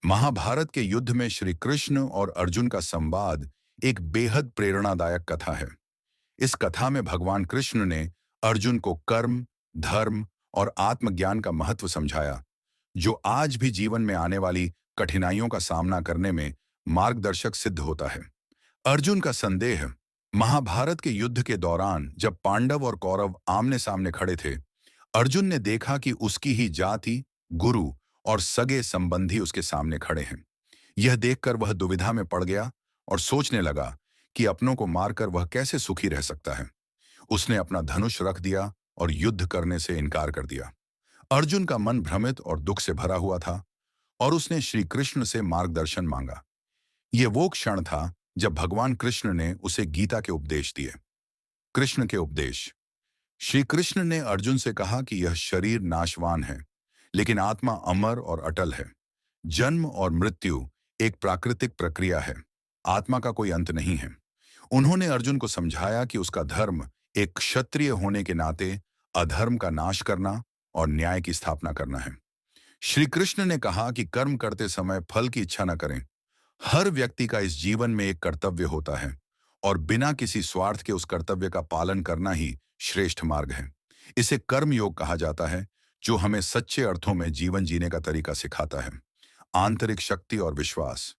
महाभारत के युद्ध में श्री कृष्ण और अर्जुन का संवाद एक बेहद प्रेरणादायक कथा है। इस कथा में भगवान कृष्ण ने अर्जुन को कर्म, धर्म और आत्मज्ञान का महत्व समझाया, जो आज भी जीवन में आने वाली कठिनाइयों का सामना करने में मार्गदर्शक सिद्ध होता है। अर्जुन का संदेह। महाभारत के युद्ध के दौरान जब पांडव और कौरव आमने सामने खड़े थे, अर्जुन ने देखा कि उसकी ही जाति, गुरु और सगे संबंधी उसके सामने खड़े हैं। यह देखकर वह दुविधा में पड़ गया और सोचने लगा कि अपनों को मारकर वह कैसे सुखी रह सकता है। उसने अपना धनुष रख दिया और युद्ध करने से इनकार कर दिया। अर्जुन का मन भ्रमित और दुख से भरा हुआ था और उसने श्री कृष्ण से मार्गदर्शन मांगा। यह वो क्षण था जब भगवान कृष्ण ने उसे गीता के उपदेश दिए। कृष्ण के उपदेश। श्री कृष्ण ने अर्जुन से कहा कि यह शरीर नाशवान है, लेकिन आत्मा अमर और अटल है। जन्म और मृत्यु एक प्राकृतिक प्रक्रिया है। आत्मा का कोई अंत नहीं है। उन्होंने अर्जुन को समझाया कि उसका धर्म एक क्षत्रिय होने के नाते अधर्म का नाश करना और न्याय की स्थापना करना है। श्री कृष्ण ने कहा कि कर्म करते समय फल की इच्छा न करें। हर व्यक्ति का इस जीवन में एक कर्तव्य होता है और बिना किसी स्वार्थ के उस कर्तव्य का पालन करना ही श्रेष्ठ मार्ग है। इसे कर्म योग कहा जाता है, जो हमें सच्चे अर्थों में जीवन जीने का तरीका सिखाता है। आंतरिक शक्ति और विश्वास।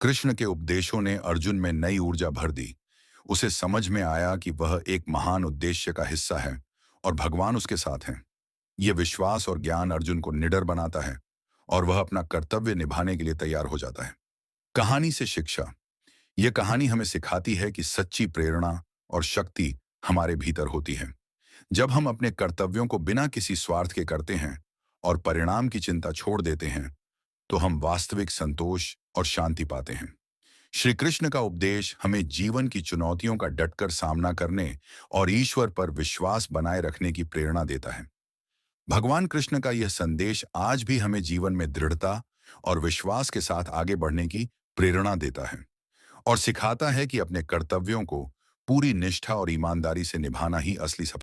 कृष्ण के उपदेशों ने अर्जुन में नई ऊर्जा भर दी। उसे समझ में आया कि वह एक महान उद्देश्य का हिस्सा है और भगवान उसके साथ हैं। यह विश्वास और ज्ञान अर्जुन को निडर बनाता है और वह अपना कर्तव्य निभाने के लिए तैयार हो जाता है। कहानी से शिक्षा। यह कहानी हमें सिखाती है कि सच्ची प्रेरणा और शक्ति हमारे भीतर होती है। जब हम अपने कर्तव्यों को बिना किसी स्वार्थ के करते हैं और परिणाम की चिंता छोड़ देते हैं, तो हम वास्तविक संतोष और शांति पाते हैं। श्री कृष्ण का उपदेश हमें जीवन की चुनौतियों का डटकर सामना करने और ईश्वर पर विश्वास बनाए रखने की प्रेरणा देता है। भगवान कृष्ण का यह संदेश आज भी हमें जीवन में दृढ़ता और विश्वास के साथ आगे बढ़ने की प्रेरणा देता है और सिखाता है कि अपने कर्तव्यों को पूरी निष्ठा और ईमानदारी से निभाना ही असली